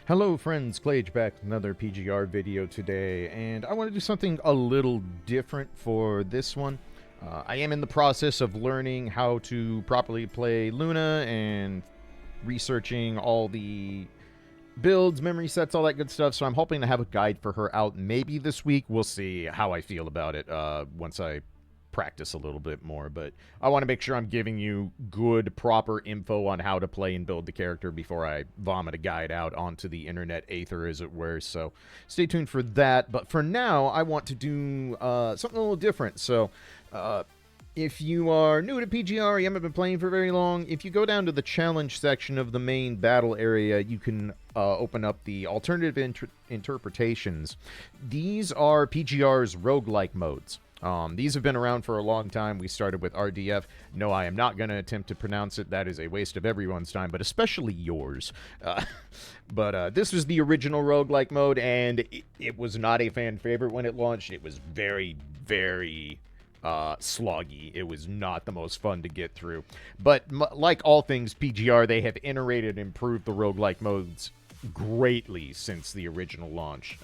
Hello friends, Clage back with another PGR video today, and I want to do something a little different for this one. I am in the process of learning how to properly play Luna and researching all the builds, memory sets, all that good stuff, so I'm hoping to have a guide for her out maybe this week. We'll see how I feel about it once I practice a little bit more, but I want to make sure I'm giving you good, proper info on how to play and build the character before I vomit a guide out onto the internet aether, as it were. So stay tuned for that. But for now, I want to do something a little different. So if you are new to PGR, you haven't been playing for very long, if you go down to the challenge section of the main battle area, you can open up the alternative interpretations. These are PGR's roguelike modes. These have been around for a long time. We started with RDF. No, I am not going to attempt to pronounce it. That is a waste of everyone's time, but especially yours. But this was the original roguelike mode, and it was not a fan favorite when it launched. It was very, very sloggy. It was not the most fun to get through. But like all things PGR, they have iterated and improved the roguelike modes greatly since the original launch.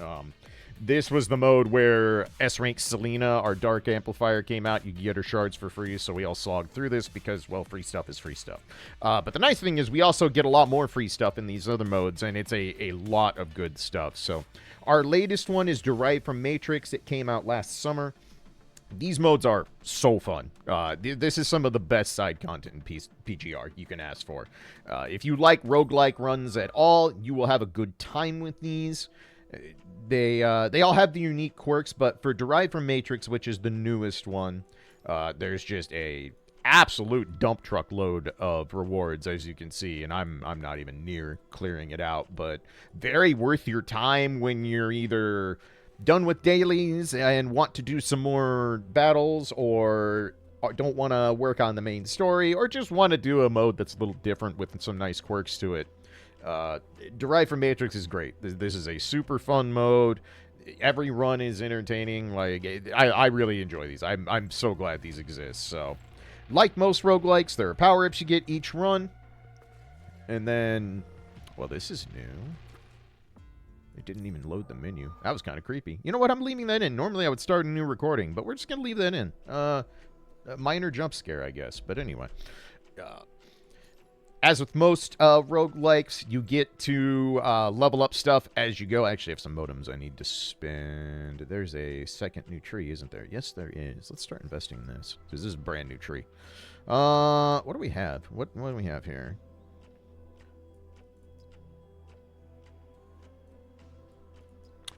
This was the mode where S-Rank Selena, our Dark Amplifier, came out. You get her shards for free, so we all slogged through this because, well, free stuff is free stuff. But the nice thing is we also get a lot more free stuff in these other modes, and it's a lot of good stuff. So our latest one is Derived From Matrix. It came out last summer. These modes are so fun. This is some of the best side content in PGR you can ask for. If you like roguelike runs at all, you will have a good time with these. They all have the unique quirks, but for Derived From Matrix, which is the newest one, there's just a absolute dump truck load of rewards, as you can see, and I'm not even near clearing it out, but very worth your time when you're either done with dailies and want to do some more battles, or don't want to work on the main story, or just want to do a mode that's a little different with some nice quirks to it. Derived From Matrix is great. This is a super fun mode. Every run is entertaining. Like, I really enjoy these. I'm so glad these exist. So, like most roguelikes, there are power-ups you get each run. And then, well, this is new. It didn't even load the menu. That was kind of creepy. You know what? I'm leaving that in. Normally, I would start a new recording, but we're just going to leave that in. A minor jump scare, I guess. But anyway. As with most roguelikes, you get to level up stuff as you go. I actually have some modems I need to spend. There's a second new tree, isn't there? Yes, there is. Let's start investing in this, because this is a brand new tree. What do we have? What do we have here?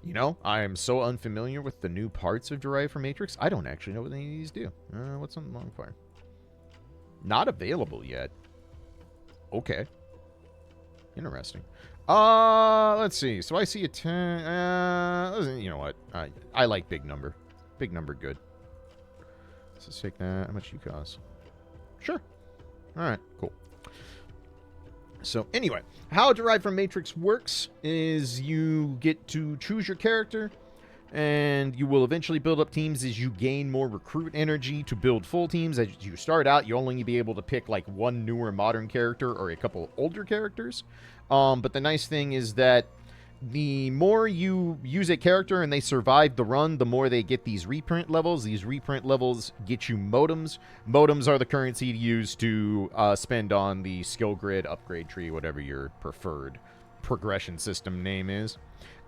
You know, I am so unfamiliar with the new parts of Derived From Matrix. I don't actually know what any of these do. What's on the Longfire? Not available yet. Okay. Interesting. Let's see. So I see a 10. You know what? I like big number. Big number good. Let's just take that. How much you cost? Sure. Alright, cool. So anyway, how Derived From Matrix works is you get to choose your character, and you will eventually build up teams as you gain more recruit energy to build full teams. As you start out, you only be able to pick like one newer modern character or a couple older characters. But the nice thing is that the more you use a character and they survive the run, the more they get these reprint levels. These reprint levels get you modems. Modems are the currency to use to spend on the skill grid, upgrade tree, whatever your preferred progression system name is.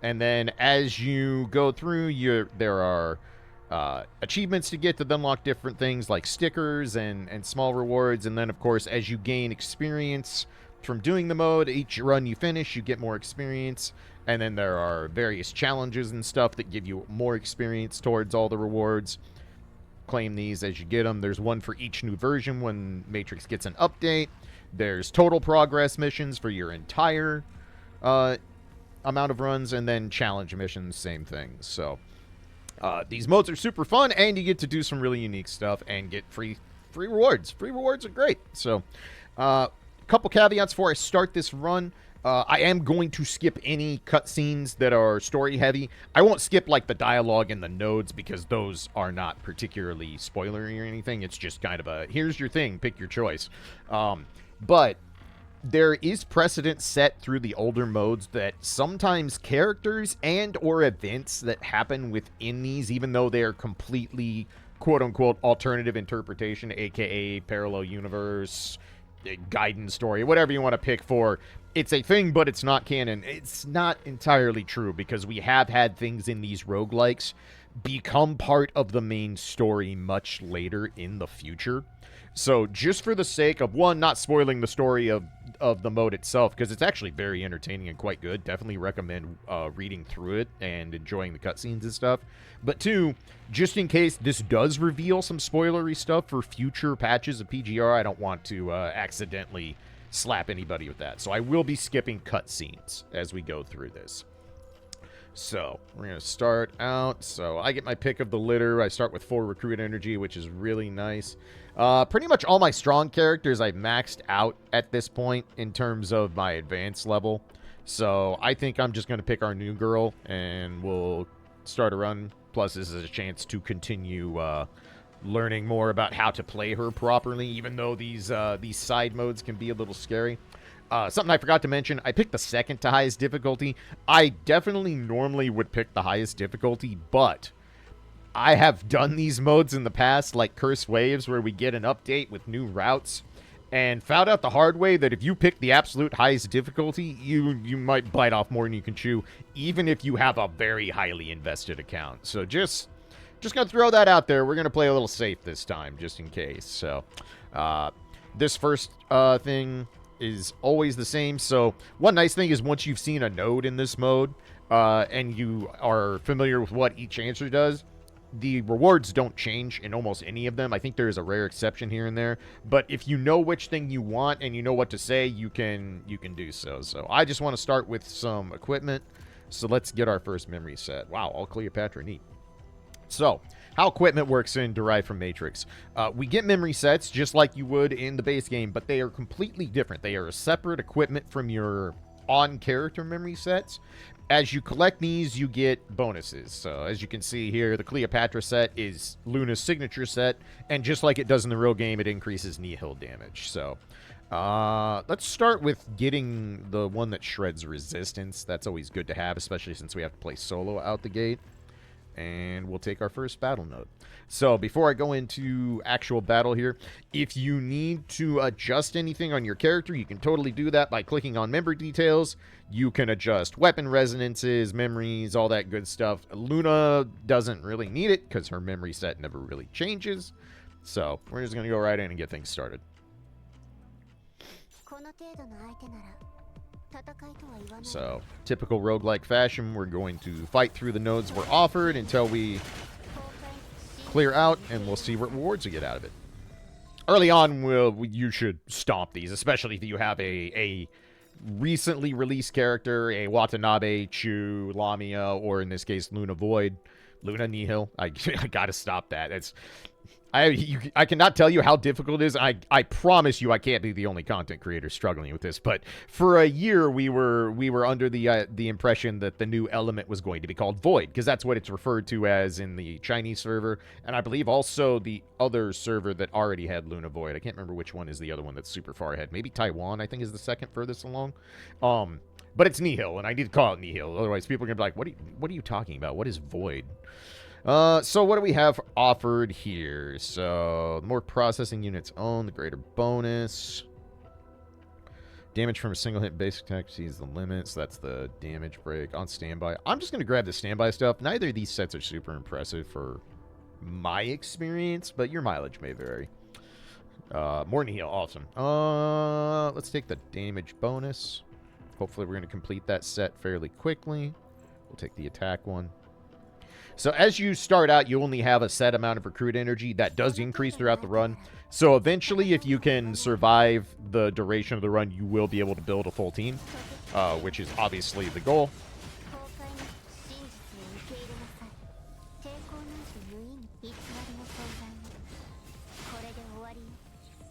And then as you go through, there are achievements to get to unlock different things like stickers and small rewards. And then, of course, as you gain experience from doing the mode, each run you finish, you get more experience. And then there are various challenges and stuff that give you more experience towards all the rewards. Claim these as you get them. There's one for each new version when Matrix gets an update. There's total progress missions for your entire amount of runs, and then challenge missions, same thing. So these modes are super fun, and you get to do some really unique stuff and get free rewards. Free rewards are great. So a couple caveats before I start this run. I am going to skip any cutscenes that are story heavy. I won't skip like the dialogue and the nodes, because those are not particularly spoilery or anything. It's just kind of a, here's your thing, pick your choice. But there is precedent set through the older modes that sometimes characters and or events that happen within these, even though they are completely quote-unquote alternative interpretation, aka parallel universe, guidance story, whatever you want to pick for, it's a thing, but it's not canon. It's not entirely true, because we have had things in these roguelikes become part of the main story much later in the future. So just for the sake of, one, not spoiling the story of the mode itself, because it's actually very entertaining and quite good. Definitely recommend reading through it and enjoying the cutscenes and stuff. But two, just in case this does reveal some spoilery stuff for future patches of PGR, I don't want to accidentally slap anybody with that. So I will be skipping cutscenes as we go through this. So, we're going to start out. So, I get my pick of the litter. I start with 4 recruit energy, which is really nice. Pretty much all my strong characters I've maxed out at this point in terms of my advanced level. So, I think I'm just going to pick our new girl, and we'll start a run. Plus, this is a chance to continue learning more about how to play her properly, even though these side modes can be a little scary. Something I forgot to mention, I picked the second to highest difficulty. I definitely normally would pick the highest difficulty, but I have done these modes in the past, like Curse Waves, where we get an update with new routes, and found out the hard way that if you pick the absolute highest difficulty, you might bite off more than you can chew, even if you have a very highly invested account. So just gonna throw that out there. We're gonna play a little safe this time, just in case. So, this first thing is always the same. So one nice thing is once you've seen a node in this mode and you are familiar with what each answer does, the rewards don't change in almost any of them. I think there is a rare exception here and there, but if you know which thing you want and you know what to say, you can do so. So I just want to start with some equipment. So let's get our first memory set. Wow, all Cleopatra, neat. So, how equipment works in Derived From Matrix. We get memory sets just like you would in the base game, but they are completely different. They are a separate equipment from your on-character memory sets. As you collect these, you get bonuses. So, as you can see here, the Cleopatra set is Luna's signature set, and just like it does in the real game, it increases nihil damage. So, let's start with getting the one that shreds resistance. That's always good to have, especially since we have to play solo out the gate. And we'll take our first battle node. So before I go into actual battle here, if you need to adjust anything on your character, you can totally do that by clicking on member details. You can adjust weapon resonances, memories, all that good stuff. Luna doesn't really need it because her memory set never really changes. So we're just going to go right in and get things started. So, typical roguelike fashion, we're going to fight through the nodes we're offered until we clear out, and we'll see what rewards we get out of it. Early on, you should stomp these, especially if you have a recently released character, a Watanabe, Chu, Lamia, or in this case, Luna Void. Luna Nihil. I gotta stop that. I cannot tell you how difficult it is. I promise you I can't be the only content creator struggling with this, but for a year we were under the impression that the new element was going to be called Void, because that's what it's referred to as in the Chinese server, and I believe also the other server that already had Luna Void. I can't remember which one is the other one that's super far ahead. Maybe Taiwan, I think, is the second furthest along. But it's Nihil, and I need to call it Nihil, otherwise people are going to be like, what are you talking about? What is Void? So what do we have offered here? So, the more processing units owned, the greater bonus. Damage from a single hit basic attack exceeds the limit, so that's the damage break. On standby. I'm just going to grab the standby stuff. Neither of these sets are super impressive for my experience, but your mileage may vary. More Nihil, awesome. Let's take the damage bonus. Hopefully we're going to complete that set fairly quickly. We'll take the attack one. So as you start out, you only have a set amount of recruit energy. That does increase throughout the run. So eventually, if you can survive the duration of the run, you will be able to build a full team, which is obviously the goal.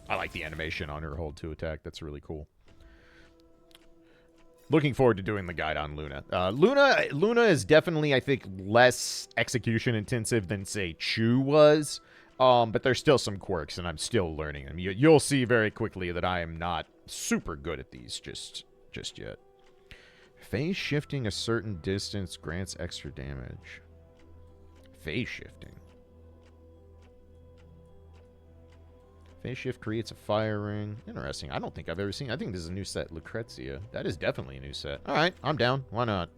I like the animation on her hold 2 attack. That's really cool. Looking forward to doing the guide on Luna. Luna is definitely, I think, less execution intensive than, say, Chu was. But there's still some quirks, and I'm still learning them. You'll see very quickly that I am not super good at these just yet. Phase shifting a certain distance grants extra damage. Phase shifting. Phase shift creates a fire ring. Interesting. I don't think I've ever seen. I think this is a new set. Lucrezia. That is definitely a new set. All right, I'm down. Why not?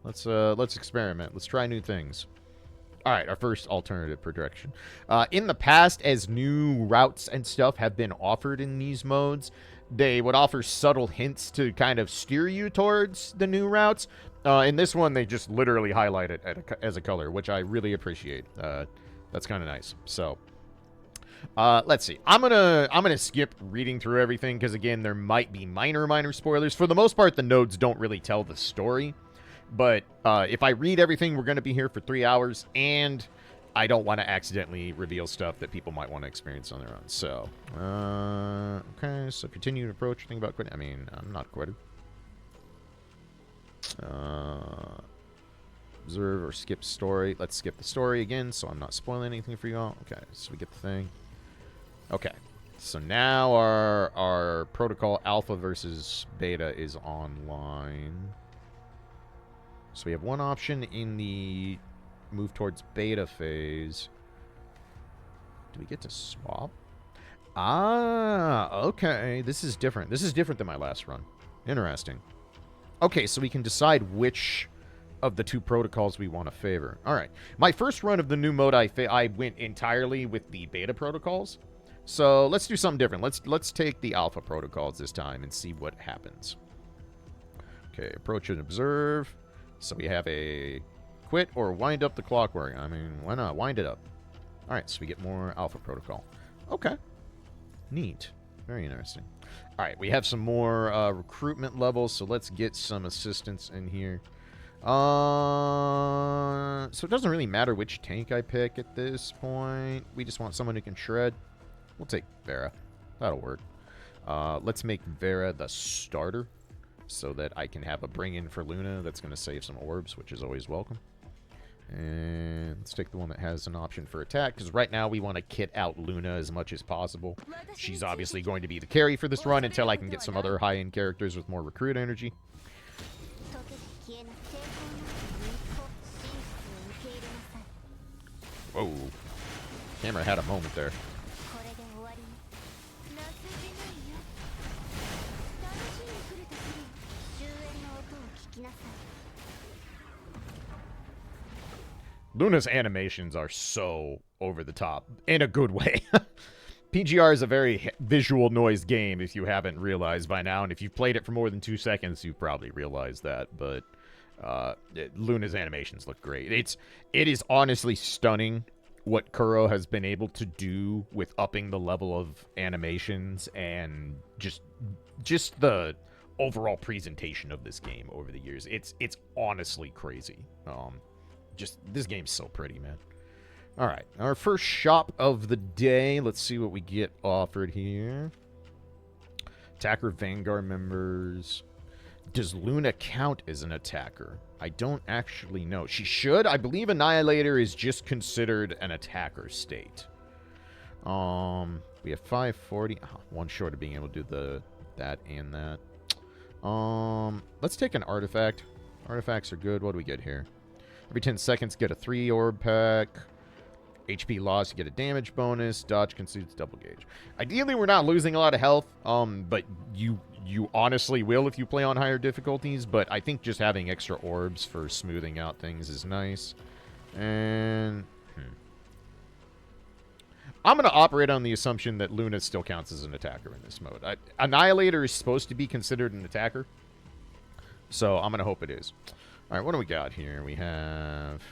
Let's experiment. Let's try new things. All right, our first alternative projection. In the past, as new routes and stuff have been offered in these modes, they would offer subtle hints to kind of steer you towards the new routes. In this one, they just literally highlight it as a color, which I really appreciate. That's kind of nice. So, let's see. I'm gonna skip reading through everything because again, there might be minor spoilers. For the most part, the nodes don't really tell the story. But if I read everything, we're going to be here for 3 hours, and I don't want to accidentally reveal stuff that people might want to experience on their own. So, okay, so continue to approach. Think about quitting. I mean, I'm not a quitter. Observe or skip story. Let's skip the story again, so I'm not spoiling anything for y'all. Okay, so we get the thing. Okay, so now our protocol alpha versus beta is online. So we have one option in the move towards beta phase. Do we get to swap? Ah, okay. This is different. This is different than my last run. Interesting. Okay, so we can decide which of the two protocols we want to favor. All right. My first run of the new mode, I went entirely with the beta protocols. So let's do something different. Let's take the alpha protocols this time and see what happens. Okay, approach and observe. So we have a quit or wind up the clockwork. I mean, why not? Wind it up. All right, so we get more alpha protocol. Okay. Neat. Very interesting. All right, we have some more recruitment levels, so let's get some assistance in here. So it doesn't really matter which tank I pick at this point. We just want someone who can shred. We'll take Vera. That'll work. Let's make Vera the starter, so that I can have a bring-in for Luna that's going to save some orbs, which is always welcome. And let's take the one that has an option for attack, because right now we want to kit out Luna as much as possible. She's obviously going to be the carry for this run until I can get some other high-end characters with more recruit energy. Whoa. Camera had a moment there. Luna's animations are so over the top, in a good way. PGR is a very visual noise game, if you haven't realized by now, and if you've played it for more than 2 seconds, you've probably realized that, but Luna's animations look great. It is honestly stunning what Kuro has been able to do with upping the level of animations and just the overall presentation of this game over the years. It's honestly crazy. Just, this game's so pretty, man. All right, our first shop of the day. Let's see what we get offered here. Attacker Vanguard members. Does Luna count as an attacker? I don't actually know. She should. I believe Annihilator is just considered an attacker state. We have 540. Oh, one short of being able to do that and that. Let's take an artifact. Artifacts are good. What do we get here? Every 10 seconds, get a 3 orb pack. HP loss, you get a damage bonus. Dodge consumes double gauge. Ideally, we're not losing a lot of health, but you honestly will if you play on higher difficulties. But I think just having extra orbs for smoothing out things is nice. And I'm going to operate on the assumption that Luna still counts as an attacker in this mode. Annihilator is supposed to be considered an attacker, so I'm going to hope it is. All right, what do we got here? We have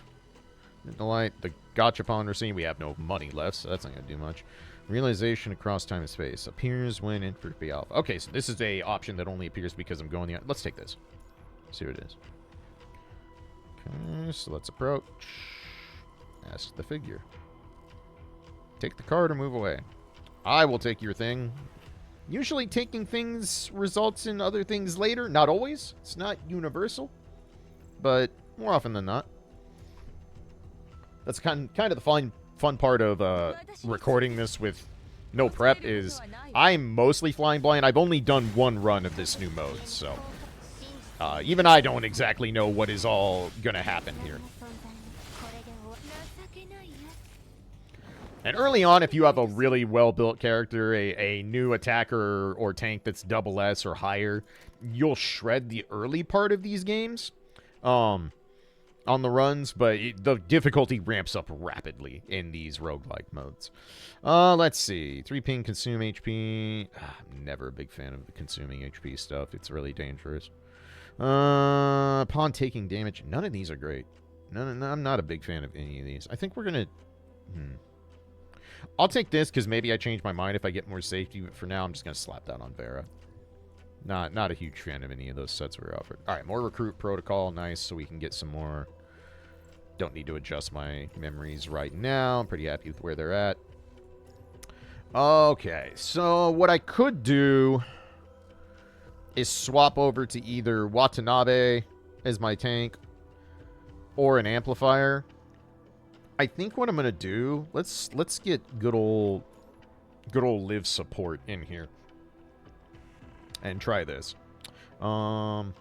the light, the Gachapon Racine. We have no money left, so that's not going to do much. Realization across time and space. Appears when in Fruit Alpha. Okay, so this is a option that only appears because I'm going the... Let's take this. See what it is. Okay, so let's approach. Ask the figure. Take the card or move away. I will take your thing. Usually taking things results in other things later. Not always. It's not universal. But more often than not. That's kind of the fun part of recording this with no prep is I'm mostly flying blind. I've only done one run of this new mode, so even I don't exactly know what is all gonna happen here. And early on, if you have a really well-built character, a new attacker or tank that's double S or higher, you'll shred the early part of these games on the runs, but the difficulty ramps up rapidly in these roguelike modes. Let's see. 3-ping consume HP. I'm never a big fan of the consuming HP stuff. It's really dangerous. Upon taking damage. None of these are great. No, I'm not a big fan of any of these. I think we're going to... I'll take this because maybe I change my mind if I get more safety, but for now I'm just going to slap that on Vera. Not a huge fan of any of those sets we were offered. Alright, more recruit protocol. Nice, so we can get some more. Don't need to adjust my memories right now. I'm pretty happy with where they're at. Okay, so what I could do is swap over to either Watanabe as my tank or an amplifier. I think what I'm gonna do, let's get good old Liv support in here and try this. We'll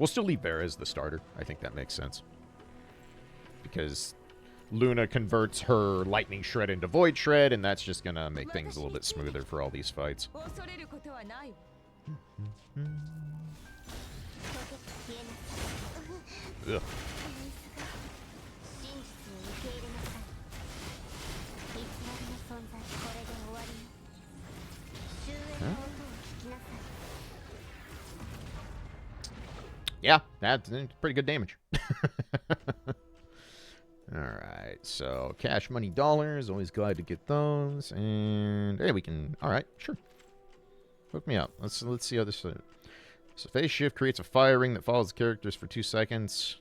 still leave Vera as the starter. I think that makes sense because Luna converts her lightning shred into void shred, and that's just gonna make things a little bit smoother for all these fights. Ugh. Huh? Yeah, that's pretty good damage. Alright, so cash, money, dollars. Always glad to get those. And hey, we can... Alright, sure. Hook me up. Let's see how this... So phase shift creates a fire ring that follows the characters for 2 seconds.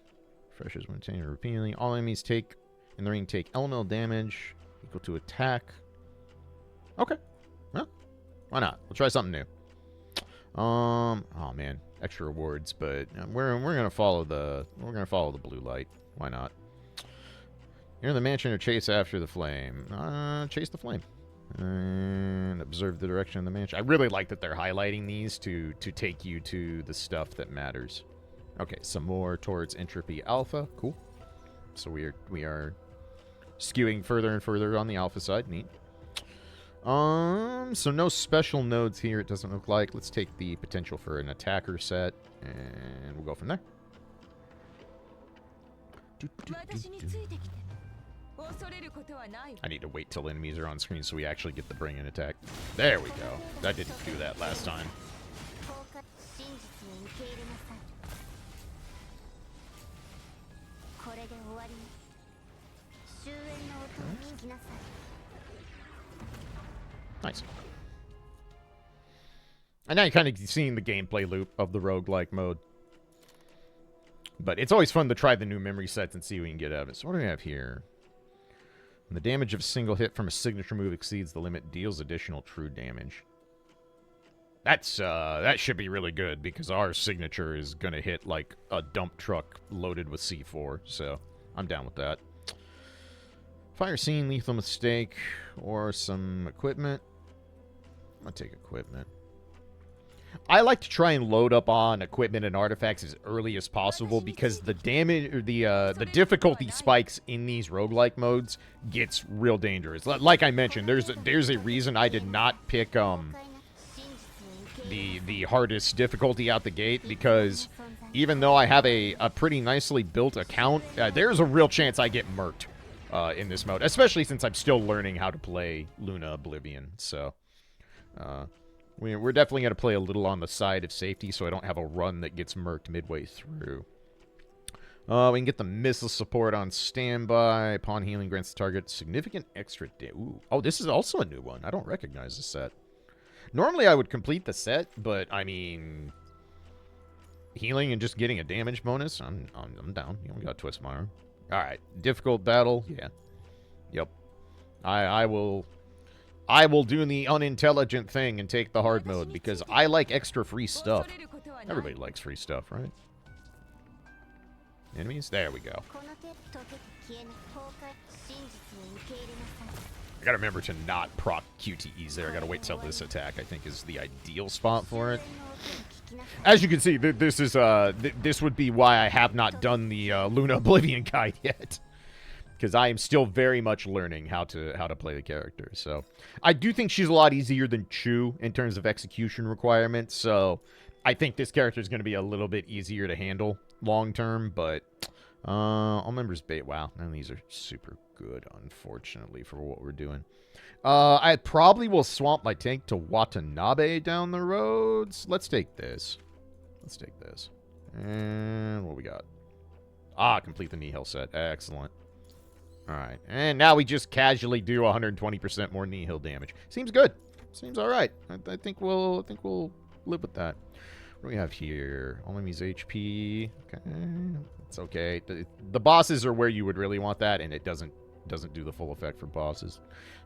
Refreshes when taken repeatedly. All enemies in the ring take elemental damage equal to attack. Okay. Well, why not? We'll try something new. Oh man, extra rewards, but we're gonna follow the blue light. Why not? Enter the mansion or chase after the flame. Chase the flame. And observe the direction of the mansion. I really like that they're highlighting these to take you to the stuff that matters. Okay, some more towards entropy alpha. Cool. So we are skewing further and further on the alpha side. Neat. So no special nodes here, it doesn't look like. Let's take the potential for an attacker set, and we'll go from there. I need to wait till enemies are on screen so we actually get the bring-in attack. There we go. I didn't do that last time. Nice. And now you're kind of seeing the gameplay loop of the roguelike mode. But it's always fun to try the new memory sets and see what we can get out of it. So what do we have here? When the damage of a single hit from a signature move exceeds the limit, deals additional true damage. That's that should be really good because our signature is gonna hit like a dump truck loaded with C4. So I'm down with that. Fire scene, lethal mistake, or some equipment. I'm gonna take equipment. I like to try and load up on equipment and artifacts as early as possible because the damage or the difficulty spikes in these roguelike modes gets real dangerous. Like I mentioned, there's a reason I did not pick the hardest difficulty out the gate because even though I have a pretty nicely built account, there's a real chance I get murked in this mode, especially since I'm still learning how to play Luna Oblivion. So we're definitely going to play a little on the side of safety so I don't have a run that gets murked midway through. We can get the missile support on standby. Upon healing grants the target significant extra damage. Oh, this is also a new one. I don't recognize this set. Normally I would complete the set, but I mean, healing and just getting a damage bonus, I'm down. You know, we got twist my arm. All right, difficult battle. Yeah. Yep. I will do the unintelligent thing and take the hard mode because I like extra free stuff. Everybody likes free stuff, right? Enemies? There we go. I gotta remember to not proc QTEs there. I gotta wait till this attack, I think, is the ideal spot for it. As you can see, this is this would be why I have not done the Luna Oblivion guide yet, because I am still very much learning how to play the character. So I do think she's a lot easier than Chu in terms of execution requirements. So I think this character is going to be a little bit easier to handle long term. But all members bait. Wow, none of these are super good, unfortunately, for what we're doing. I probably will swamp my tank to Watanabe down the roads. Let's take this. Let's take this. And what we got? Ah, complete the Nihil set. Excellent. All right. And now we just casually do 120% more Nihil damage. Seems good. Seems all right. I think we'll live with that. What do we have here? All enemies HP. Okay. It's okay. The bosses are where you would really want that, and it doesn't do the full effect for bosses.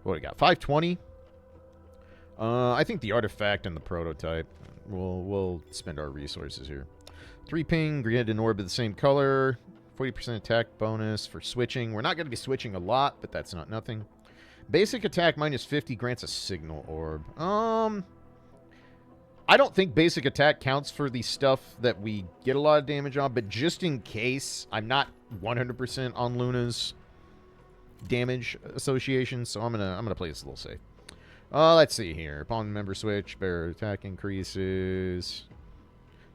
What do we got? 520. I think the artifact and the prototype. We'll spend our resources here. 3 ping, grid and orb of the same color. 40% attack bonus for switching. We're not going to be switching a lot, but that's not nothing. Basic attack minus 50 grants a signal orb. I don't think basic attack counts for the stuff that we get a lot of damage on, but just in case, I'm not 100% on Luna's damage association, so I'm gonna play this a little safe. Let's see here. Upon member switch, bearer attack increases.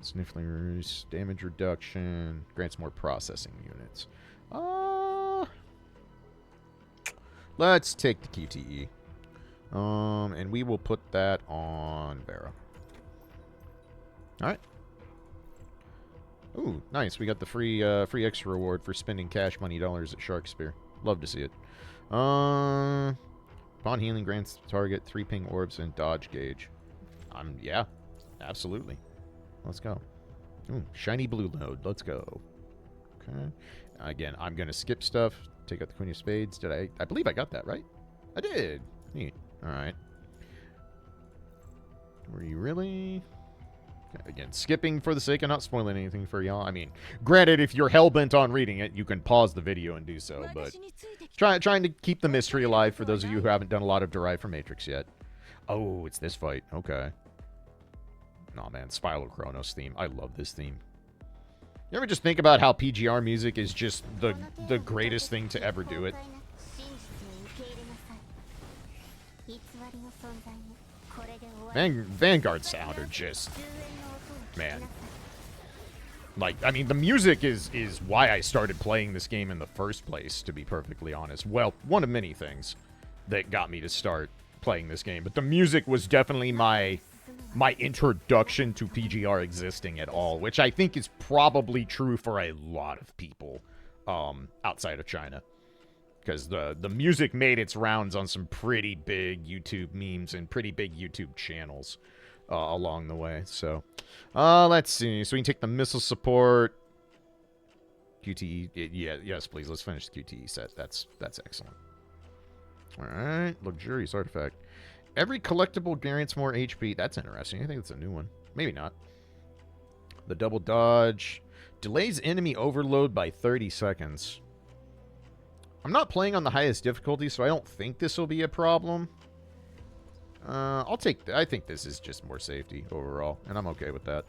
Snifflers, damage reduction, grants more processing units. Let's take the QTE. And we will put that on Vera. Alright. Ooh, nice. We got the free extra reward for spending cash money dollars at Shark Spear. Love to see it. Upon healing grants the target 3 ping orbs and dodge gauge. Yeah, absolutely. Let's go. Ooh, shiny blue node. Let's go. Okay. Again, I'm going to skip stuff. Take out the Queen of Spades. Did I believe I got that, right? I did. Neat. All right. Were you really? Again, skipping for the sake of not spoiling anything for y'all. I mean, granted, if you're hell-bent on reading it, you can pause the video and do so, but trying to keep the mystery alive for those of you who haven't done a lot of Derived From Matrix yet. Oh, it's this fight. Okay. Nah, man, Spyro-Chronos theme. I love this theme. You ever just think about how PGR music is just the greatest thing to ever do it? Vanguard sound are just... Man. Like, I mean, the music is why I started playing this game in the first place, to be perfectly honest. Well, one of many things that got me to start playing this game. But the music was definitely my introduction to PGR existing at all, which I think is probably true for a lot of people outside of China. Because the music made its rounds on some pretty big YouTube memes and pretty big YouTube channels along the way. So, let's see. So we can take the missile support. QTE. Yes, please. Let's finish the QTE set. That's excellent. All right. Luxurious artifact. Every collectible grants more HP. That's interesting. I think it's a new one. Maybe not. The double dodge. Delays enemy overload by 30 seconds. I'm not playing on the highest difficulty, so I don't think this will be a problem. I'll take... I think this is just more safety overall, and I'm okay with that.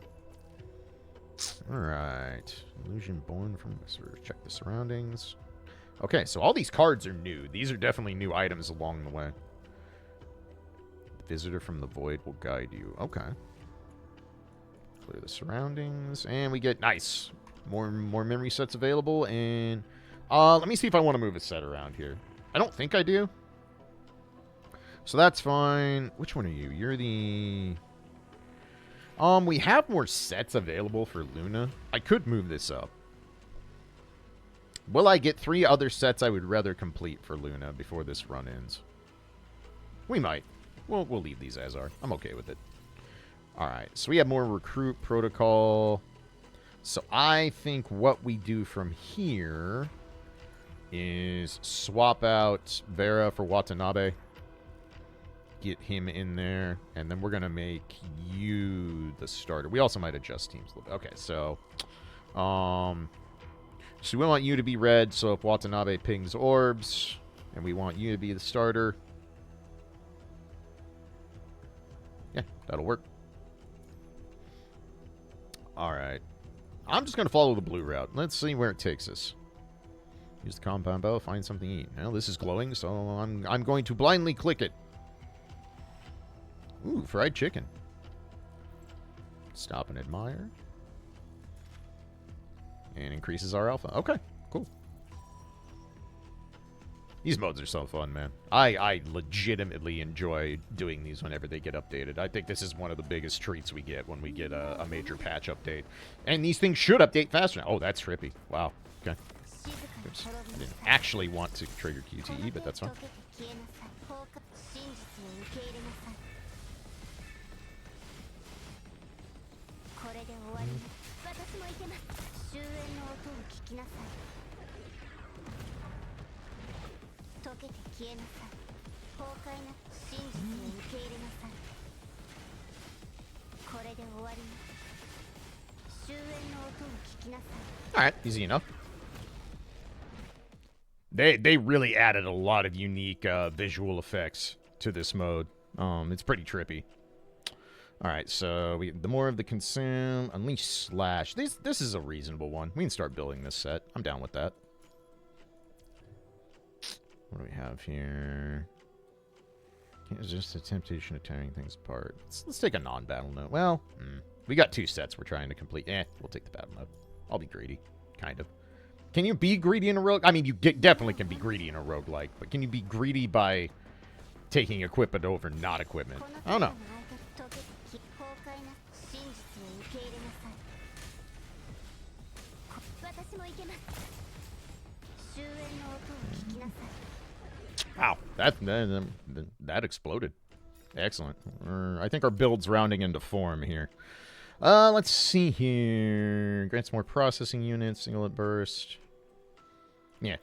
Alright. Illusion born from... Check the surroundings. Okay, so all these cards are new. These are definitely new items along the way. Visitor from the Void will guide you. Okay. Clear the surroundings, and we get... Nice! More memory sets available, and... let me see if I want to move a set around here. I don't think I do. So that's fine. Which one are you? You're the... we have more sets available for Luna. I could move this up. Will I get 3 other sets I would rather complete for Luna before this run ends? We might. We'll leave these as are. I'm okay with it. Alright, so we have more recruit protocol. So I think what we do from here... is swap out Vera for Watanabe. Get him in there. And then we're going to make you the starter. We also might adjust teams a little bit. Okay, so... so we want you to be red, so if Watanabe pings orbs, and we want you to be the starter, That'll work. Alright. I'm just going to follow the blue route. Let's see where it takes us. Use the compound bow, find something to eat. Well, this is glowing, so I'm going to blindly click it. Ooh, fried chicken. Stop and admire. And increases our alpha. Okay, cool. These modes are so fun, man. I legitimately enjoy doing these whenever they get updated. I think this is one of the biggest treats we get when we get a major patch update. And these things should update faster now. Oh, that's trippy. Wow. Okay. Oops. I didn't actually want to trigger QTE, but that's fine. Alright, easy enough. They really added a lot of unique visual effects to this mode. It's pretty trippy. Alright, so the more of the consume, unleash slash. This is a reasonable one. We can start building this set. I'm down with that. What do we have here? Can't resist the temptation of tearing things apart. Let's take a non-battle note. Well, we got 2 sets we're trying to complete. We'll take the battle note. I'll be greedy. Kind of. Can you be greedy in a rogue? I mean, you definitely can be greedy in a roguelike, but can you be greedy by taking equipment over not equipment? I don't know. Wow, that exploded. Excellent. I think our build's rounding into form here. Let's see here. Grants more processing units, singlet burst. Yeah,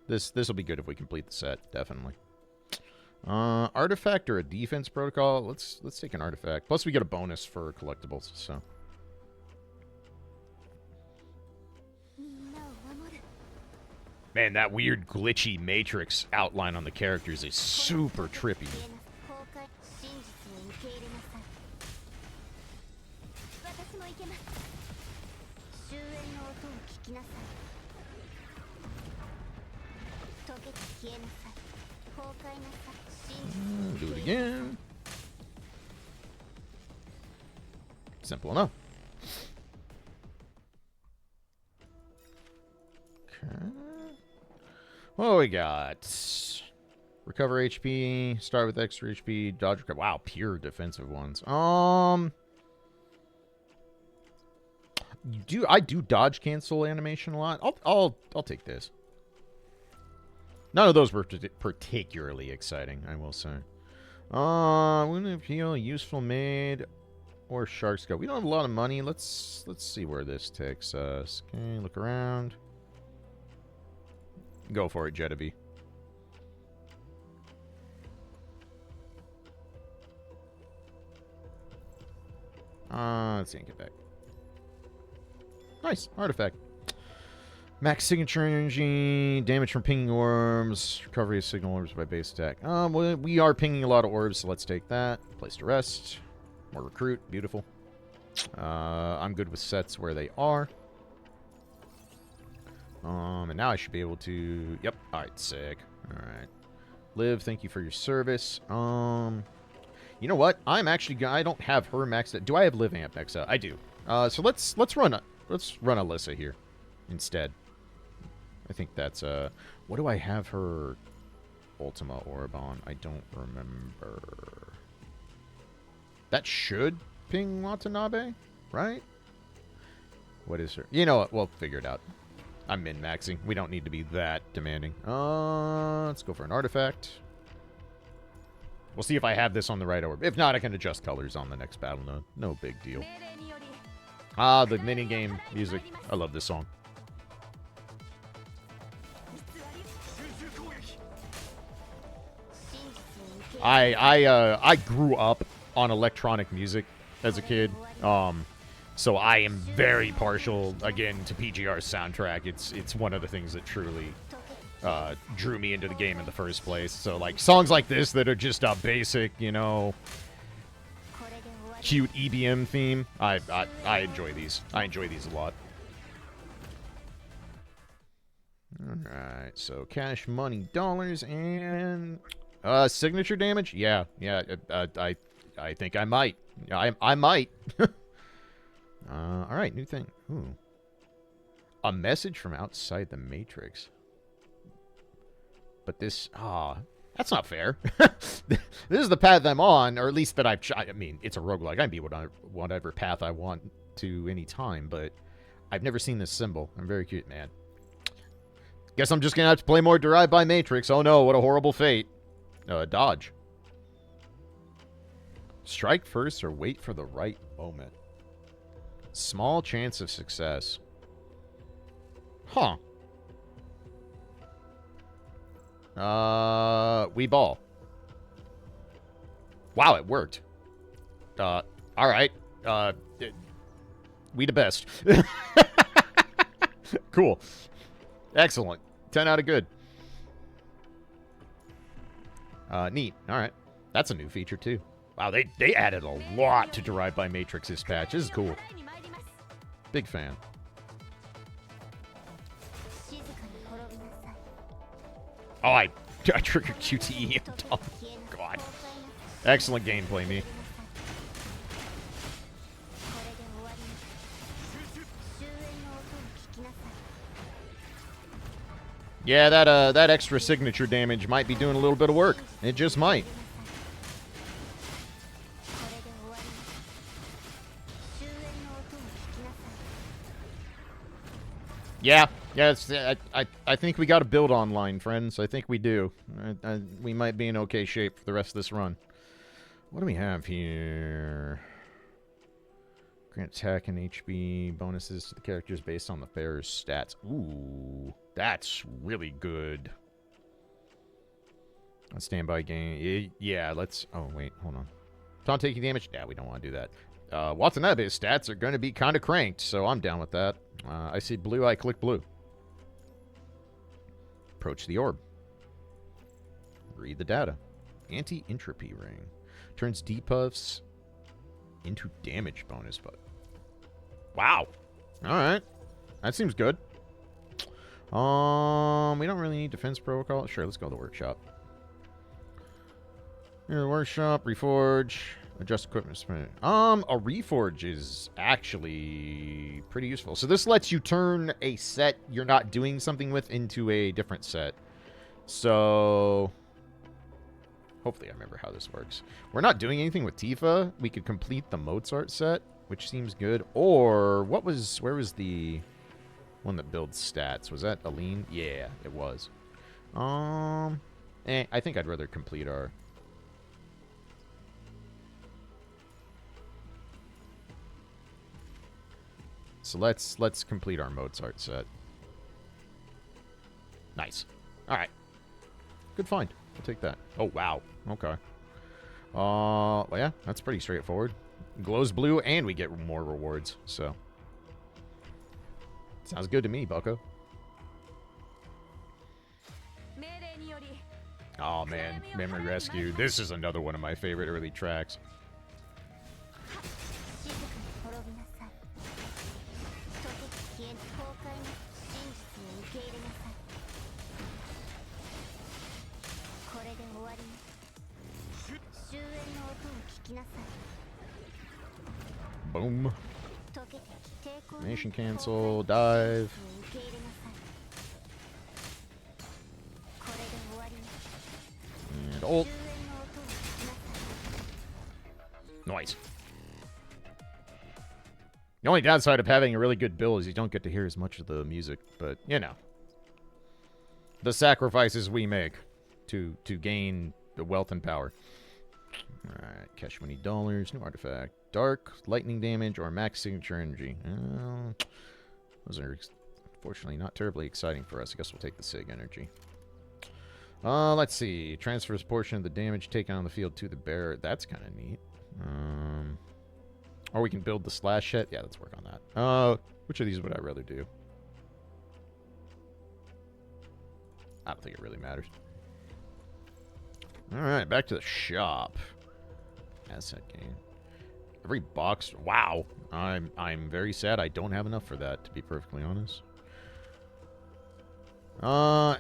this will be good if we complete the set, definitely. Artifact or a defense protocol? Let's take an artifact. Plus we get a bonus for collectibles, so. Man, that weird glitchy matrix outline on the characters is super trippy. Do it again. Simple enough. Okay. What we got? Recover HP. Start with extra HP. Dodge recover. Wow, pure defensive ones. I do dodge cancel animation a lot. I'll take this. None of those were particularly exciting, I will say. Wouldn't appeal, useful made, or shark's go. We don't have a lot of money. Let's see where this takes us. Okay, look around. Go for it, Jetaby. Let's see, get back. Nice artifact. Max signature energy, damage from pinging orbs, recovery of signal orbs by base attack. Well, we are pinging a lot of orbs, so let's take that. Place to rest. More recruit, beautiful. I'm good with sets where they are. And now I should be able to... Yep, alright, sick. Alright. Liv, thank you for your service. You know what? I don't have her maxed out. Do I have Liv Amp maxed out? I do. So let's run Alyssa here instead. I think that's what do I have her Ultima Orb on? I don't remember. That should ping Watanabe, right? What is her? You know what? We'll figure it out. I'm min-maxing. We don't need to be that demanding. Let's go for an artifact. We'll see if I have this on the right orb. If not, I can adjust colors on the next battle node. No big deal. The minigame music. I love this song. I grew up on electronic music as a kid. So I am very partial, again, to PGR's soundtrack. It's one of the things that truly drew me into the game in the first place. So, like, songs like this that are just basic, you know, cute EBM theme. I enjoy these. I enjoy these a lot. Alright, so cash, money, dollars, and... signature damage? Yeah, I think I might. I might. Alright, new thing. Ooh. A message from outside the Matrix. But this... that's not fair. This is the path I'm on, or at least that I mean, it's a roguelike. I can be whatever path I want to any time, but I've never seen this symbol. I'm very cute, man. Guess I'm just gonna have to play more Derived by Matrix. Oh no, what a horrible fate. Dodge. Strike first or wait for the right moment. Small chance of success. Huh. We ball. Wow, it worked. Alright. We the best. Cool. Excellent. 10 out of good. Neat. Alright. That's a new feature, too. Wow, they added a lot to Derived by Matrix this patch. This is cool. Big fan. Oh, I triggered QTE. Oh, God. Excellent gameplay, me. Yeah, that extra signature damage might be doing a little bit of work. It just might. Yeah, I think we got to build online, friends. I think we do. We might be in okay shape for the rest of this run. What do we have here? Grant attack and HP bonuses to the characters based on the bearer's stats. Ooh, that's really good. A standby game. Yeah, let's... Oh, wait, hold on. Don't taking damage? Yeah, we don't want to do that. Watanabe's stats are going to be kind of cranked, so I'm down with that. I see blue, I click blue. Approach the orb. Read the data. Anti-entropy ring. Turns debuffs into damage bonus, but... Wow. Alright. That seems good. We don't really need defense protocol. Sure, let's go to the workshop. Here, workshop, reforge, adjust equipment. A reforge is actually pretty useful. So this lets you turn a set you're not doing something with into a different set. So... Hopefully I remember how this works. We're not doing anything with Tifa. We could complete the Mozart set, which seems good. Or, where was the one that builds stats? Was that Aline? Yeah, it was. I think I'd rather complete our... So let's complete our Mozart set. Nice. Alright. Good find. I'll take that. Oh, wow. Okay. Well, yeah, that's pretty straightforward. Glows blue, and we get more rewards, so. Sounds good to me, bucko. Oh, man. Memory Rescue. This is another one of my favorite early tracks. Boom. Nation cancel, dive. And ult. Nice. The only downside of having a really good build is you don't get to hear as much of the music, but, you know. The sacrifices we make to gain the wealth and power. Alright, cash money dollars, new artifact. Dark, lightning damage, or max signature energy. Those are unfortunately not terribly exciting for us. I guess we'll take the sig energy. Let's see. Transfers portion of the damage taken on the field to the bearer. That's kind of neat. Or we can build the slash set. Yeah, let's work on that. Which of these would I rather do? I don't think it really matters. Alright, back to the shop. Asset gain. Every box. Wow. I'm very sad I don't have enough for that, to be perfectly honest.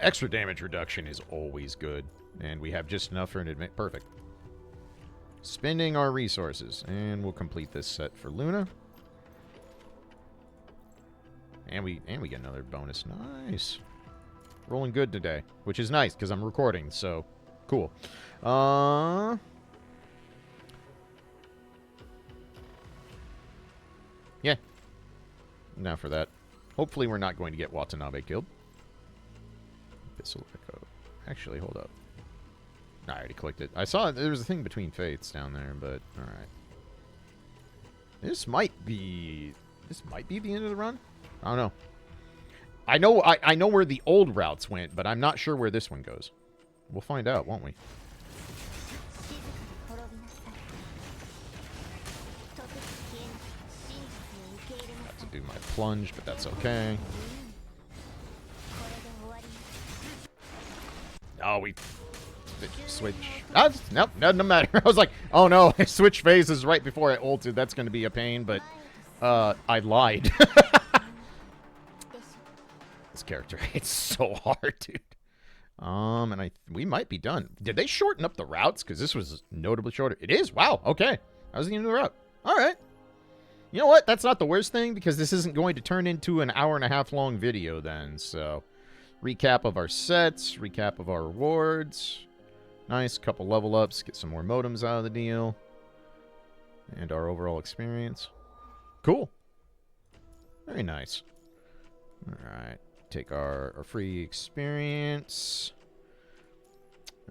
Extra damage reduction is always good. And we have just enough for an admit. Perfect. Spending our resources. And we'll complete this set for Luna. And we get another bonus. Nice. Rolling good today. Which is nice, because I'm recording, so cool. Yeah. Now for that. Hopefully we're not going to get Watanabe killed. Abyssal Echo. Actually, hold up. I already clicked it. I saw there was a thing between fates down there, but alright. This might be the end of the run? I don't know. I know where the old routes went, but I'm not sure where this one goes. We'll find out, won't we? Have to do my plunge, but that's okay. Oh, we switch. Nope, doesn't matter. I was like, oh no, I switched phases right before I ulted. That's going to be a pain, but I lied. This character hits so hard, dude. And we might be done. Did they shorten up the routes? Because this was notably shorter. It is? Wow, okay. That was the end of the route. All right. You know what? That's not the worst thing, because this isn't going to turn into an hour-and-a-half long video then, so... Recap of our sets, recap of our rewards. Nice, couple level ups, get some more modems out of the deal. And our overall experience. Cool. Very nice. Alright, take our free experience.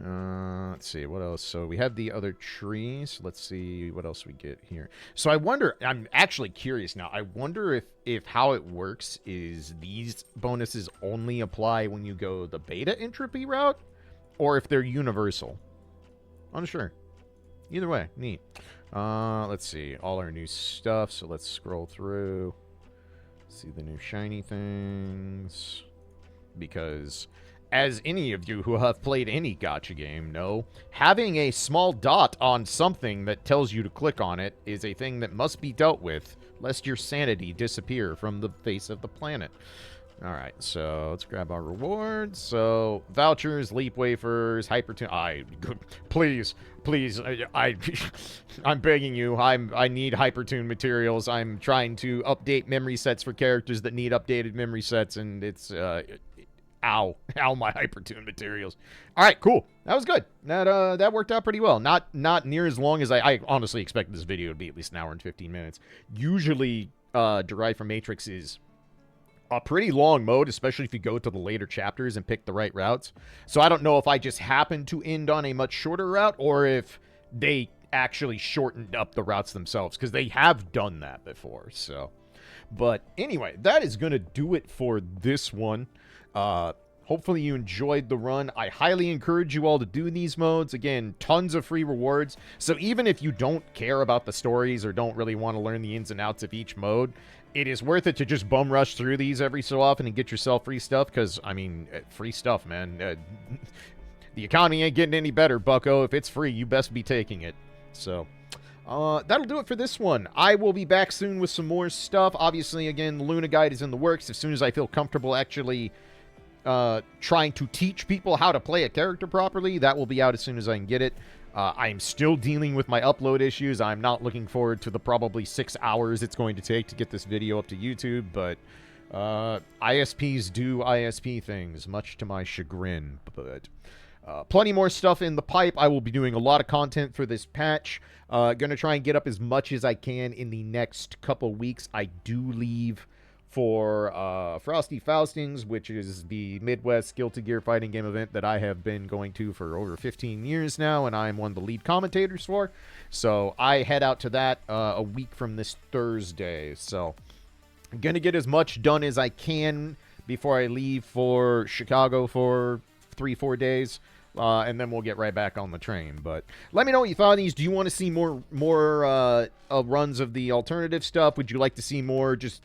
Let's see, what else? So we have the other trees. Let's see what else we get here. So I wonder, I'm actually curious now. I wonder if how it works is these bonuses only apply when you go the beta entropy route, or if they're universal. Unsure. Either way, neat. Let's see, all our new stuff. So let's scroll through. See the new shiny things. Because... as any of you who have played any gacha game know, having a small dot on something that tells you to click on it is a thing that must be dealt with, lest your sanity disappear from the face of the planet. Alright, so let's grab our rewards. So, vouchers, leap wafers, hypertune... please, I'm begging you, I need hypertune materials. I'm trying to update memory sets for characters that need updated memory sets, and it's... Ow, my hypertune materials. All right, cool. That was good. That worked out pretty well. Not near as long as I honestly expected this video to be, at least an hour and 15 minutes. Usually, Derived From Matrix is a pretty long mode, especially if you go to the later chapters and pick the right routes. So I don't know if I just happened to end on a much shorter route, or if they actually shortened up the routes themselves, because they have done that before. So, but anyway, that is going to do it for this one. Hopefully you enjoyed the run. I highly encourage you all to do these modes. Again, tons of free rewards. So even if you don't care about the stories or don't really want to learn the ins and outs of each mode, it is worth it to just bum rush through these every so often and get yourself free stuff. Because, I mean, free stuff, man. The economy ain't getting any better, bucko. If it's free, you best be taking it. So... that'll do it for this one. I will be back soon with some more stuff. Obviously, again, the Luna Guide is in the works. As soon as I feel comfortable actually trying to teach people how to play a character properly, that will be out as soon as I can get it. I'm still dealing with my upload issues. I'm not looking forward to the probably 6 hours it's going to take to get this video up to YouTube, but ISPs do ISP things, much to my chagrin. But plenty more stuff in the pipe. I will be doing a lot of content for this patch. Gonna try and get up as much as I can in the next couple weeks. I do leave for Frosty Faustings, which is the Midwest Guilty Gear fighting game event that I have been going to for over 15 years now, and I'm one of the lead commentators for. So I head out to that a week from this Thursday. So I'm gonna get as much done as I can before I leave for Chicago for 3-4 days. And then we'll get right back on the train. But let me know what you thought of these. Do you want to see more runs of the alternative stuff? Would you like to see more just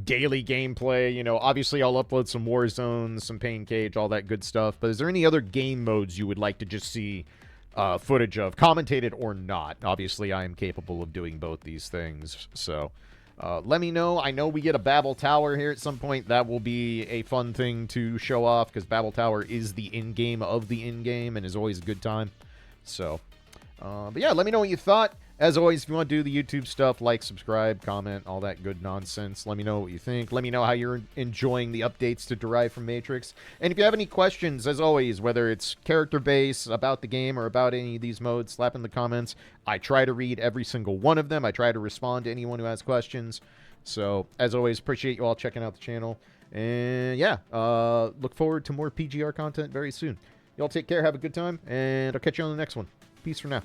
daily gameplay? You know, obviously I'll upload some Warzone, some Pain Cage, all that good stuff. But is there any other game modes you would like to just see footage of, commentated or not. Obviously, I am capable of doing both these things, so let me know. I know we get a Babel Tower here at some point. That will be a fun thing to show off, because Babel Tower is the in-game of the in-game and is always a good time. So, but yeah, let me know what you thought. As always, if you want to do the YouTube stuff, like, subscribe, comment, all that good nonsense. Let me know what you think. Let me know how you're enjoying the updates to Derived From Matrix. And if you have any questions, as always, whether it's character-based, about the game, or about any of these modes, slap in the comments. I try to read every single one of them. I try to respond to anyone who has questions. So, as always, appreciate you all checking out the channel. And yeah, look forward to more PGR content very soon. Y'all take care, have a good time, and I'll catch you on the next one. Peace for now.